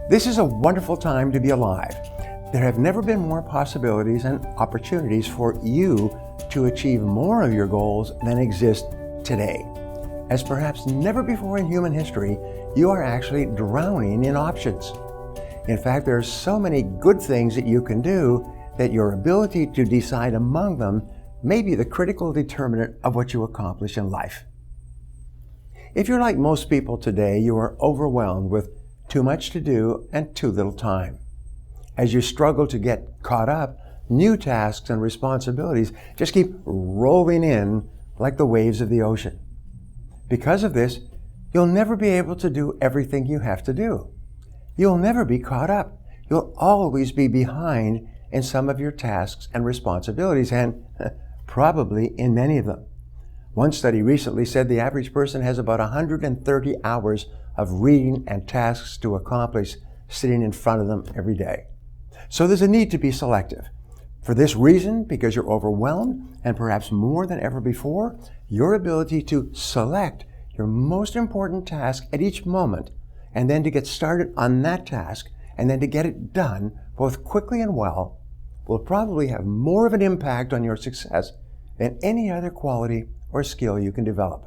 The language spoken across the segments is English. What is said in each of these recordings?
This is a wonderful time to be alive. There have never been more possibilities and opportunities for you to achieve more of your goals than exist today. As perhaps never before in human history, you are actually drowning in options. In fact, there are so many good things that you can do that your ability to decide among them may be the critical determinant of what you accomplish in life. If you're like most people today, you are overwhelmed with too much to do and too little time. As you struggle to get caught up, new tasks and responsibilities just keep rolling in like the waves of the ocean. Because of this, you'll never be able to do everything you have to do. You'll never be caught up. You'll always be behind in some of your tasks and responsibilities, and probably in many of them. One study recently said the average person has about 130 hours of reading and tasks to accomplish sitting in front of them every day. So there's a need to be selective. For this reason, because you're overwhelmed, and perhaps more than ever before, your ability to select your most important task at each moment, and then to get started on that task, and then to get it done both quickly and well, will probably have more of an impact on your success than any other quality or skill you can develop.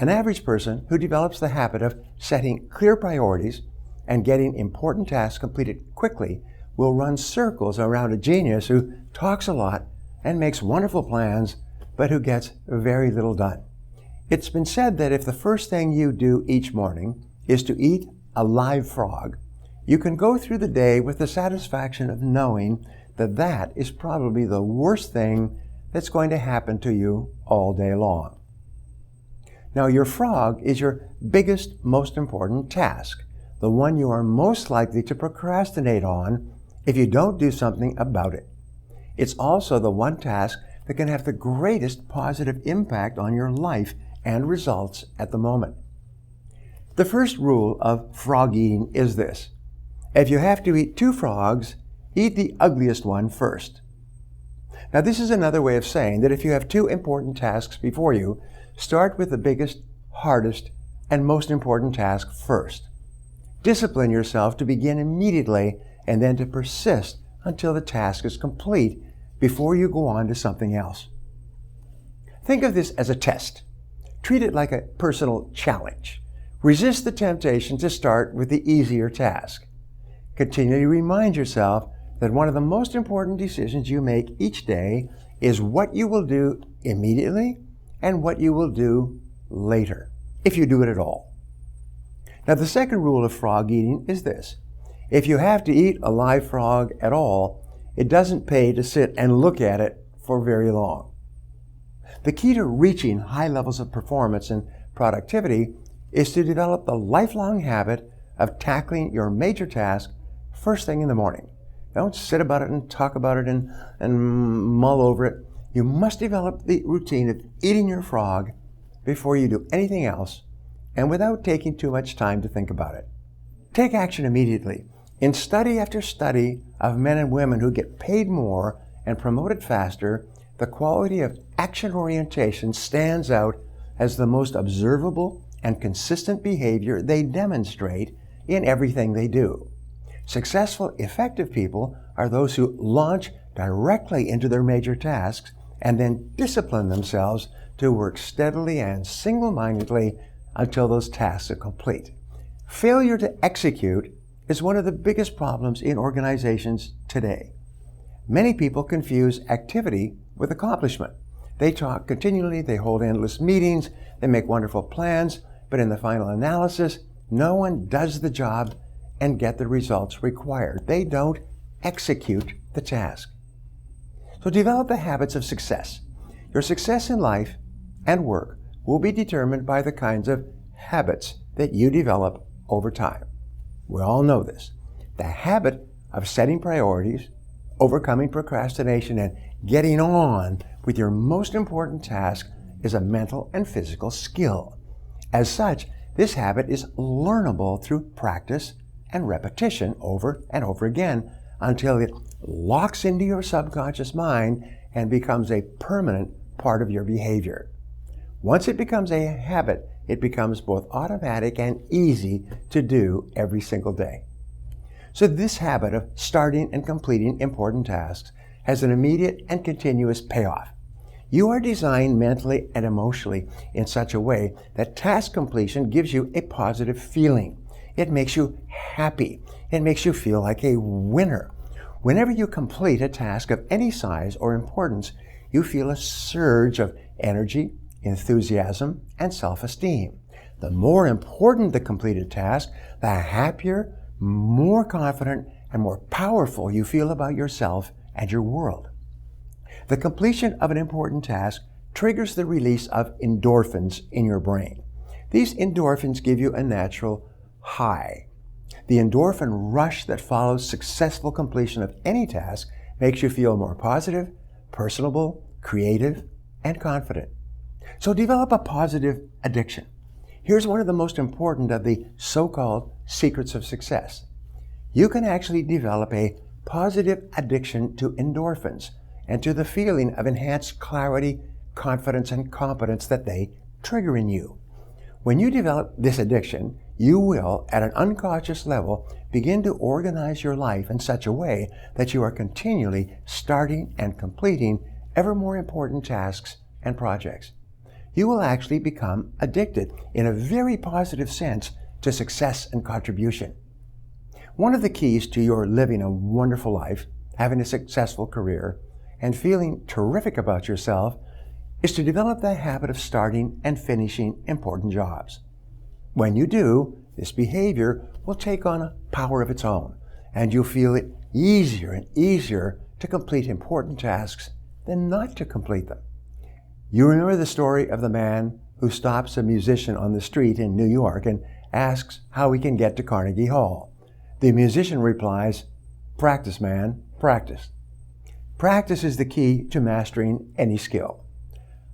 An average person who develops the habit of setting clear priorities and getting important tasks completed quickly will run circles around a genius who talks a lot and makes wonderful plans, but who gets very little done. It's been said that if the first thing you do each morning is to eat a live frog, you can go through the day with the satisfaction of knowing that that is probably the worst thing that's going to happen to you all day long. Now, your frog is your biggest, most important task, the one you are most likely to procrastinate on if you don't do something about it. It's also the one task that can have the greatest positive impact on your life and results at the moment. The first rule of frog eating is this: if you have to eat 2 frogs, eat the ugliest one first. Now, this is another way of saying that if you have 2 important tasks before you, start with the biggest, hardest, and most important task first. Discipline yourself to begin immediately and then to persist until the task is complete before you go on to something else. Think of this as a test. Treat it like a personal challenge. Resist the temptation to start with the easier task. Continually remind yourself that one of the most important decisions you make each day is what you will do immediately and what you will do later, if you do it at all. Now, the second rule of frog eating is this: if you have to eat a live frog at all, it doesn't pay to sit and look at it for very long. The key to reaching high levels of performance and productivity is to develop the lifelong habit of tackling your major task first thing in the morning. Don't sit about it and talk about it and mull over it. You must develop the routine of eating your frog before you do anything else, and without taking too much time to think about it. Take action immediately. In study after study of men and women who get paid more and promoted faster, the quality of action orientation stands out as the most observable and consistent behavior they demonstrate in everything they do. Successful, effective people are those who launch directly into their major tasks and then discipline themselves to work steadily and single-mindedly until those tasks are complete. Failure to execute is one of the biggest problems in organizations today. Many people confuse activity with accomplishment. They talk continually, they hold endless meetings, they make wonderful plans, but in the final analysis, no one does the job and get the results required. They don't execute the task. So develop the habits of success. Your success in life and work will be determined by the kinds of habits that you develop over time. We all know this. The habit of setting priorities, overcoming procrastination, and getting on with your most important task is a mental and physical skill. As such, this habit is learnable through practice and repetition over and over again until it locks into your subconscious mind and becomes a permanent part of your behavior. Once it becomes a habit, it becomes both automatic and easy to do every single day. So this habit of starting and completing important tasks has an immediate and continuous payoff. You are designed mentally and emotionally in such a way that task completion gives you a positive feeling. It makes you happy. It makes you feel like a winner. Whenever you complete a task of any size or importance, you feel a surge of energy, enthusiasm, and self-esteem. The more important the completed task, the happier, more confident, and more powerful you feel about yourself and your world. The completion of an important task triggers the release of endorphins in your brain. These endorphins give you a natural high. The endorphin rush that follows successful completion of any task makes you feel more positive, personable, creative, and confident. So develop a positive addiction. Here's one of the most important of the so-called secrets of success. You can actually develop a positive addiction to endorphins and to the feeling of enhanced clarity, confidence, and competence that they trigger in you. When you develop this addiction, you will, at an unconscious level, begin to organize your life in such a way that you are continually starting and completing ever more important tasks and projects. You will actually become addicted in a very positive sense to success and contribution. One of the keys to your living a wonderful life, having a successful career, and feeling terrific about yourself is to develop the habit of starting and finishing important jobs. When you do, this behavior will take on a power of its own, and you'll feel it easier and easier to complete important tasks than not to complete them. You remember the story of the man who stops a musician on the street in New York and asks how he can get to Carnegie Hall. The musician replies, "Practice, man, practice." Practice is the key to mastering any skill.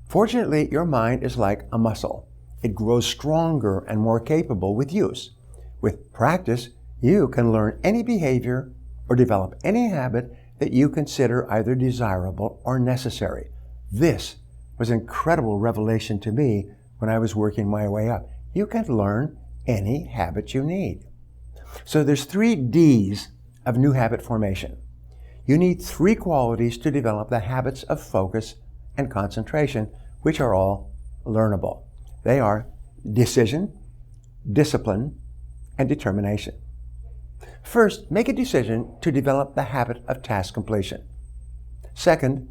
Fortunately, your mind is like a muscle. It grows stronger and more capable with use. With practice, you can learn any behavior or develop any habit that you consider either desirable or necessary. This was an incredible revelation to me when I was working my way up. You can learn any habit you need. So there's 3 D's of new habit formation. You need 3 qualities to develop the habits of focus and concentration, which are all learnable. They are decision, discipline, and determination. First, make a decision to develop the habit of task completion. Second,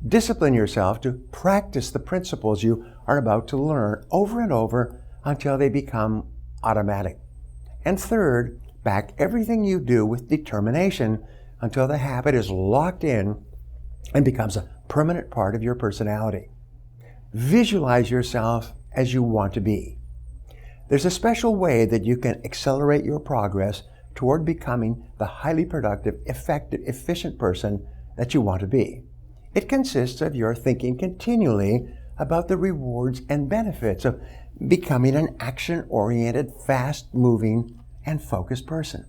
discipline yourself to practice the principles you are about to learn over and over until they become automatic. And third, back everything you do with determination until the habit is locked in and becomes a permanent part of your personality. Visualize yourself as you want to be. There's a special way that you can accelerate your progress toward becoming the highly productive, effective, efficient person that you want to be. It consists of your thinking continually about the rewards and benefits of becoming an action-oriented, fast-moving, and focused person.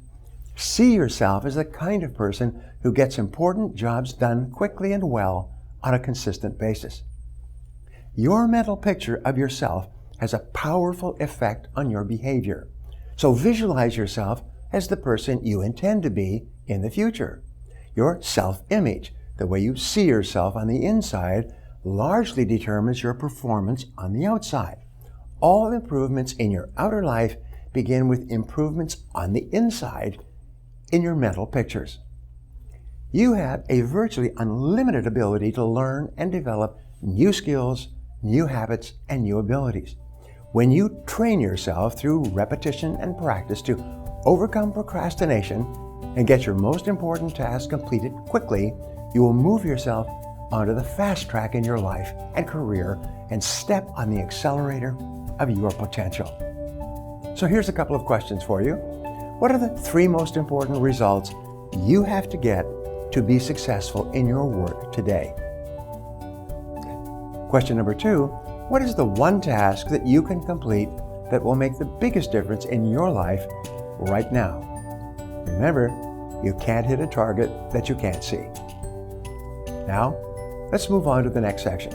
See yourself as the kind of person who gets important jobs done quickly and well on a consistent basis. Your mental picture of yourself has a powerful effect on your behavior. So visualize yourself as the person you intend to be in the future. Your self-image, the way you see yourself on the inside, largely determines your performance on the outside. All improvements in your outer life begin with improvements on the inside in your mental pictures. You have a virtually unlimited ability to learn and develop new skills, new habits, and new abilities. When you train yourself through repetition and practice to overcome procrastination and get your most important tasks completed quickly, you will move yourself onto the fast track in your life and career and step on the accelerator of your potential. So here's a couple of questions for you. What are the 3 most important results you have to get to be successful in your work today? Question number 2, what is the one task that you can complete that will make the biggest difference in your life right now? Remember, you can't hit a target that you can't see. Now, let's move on to the next section.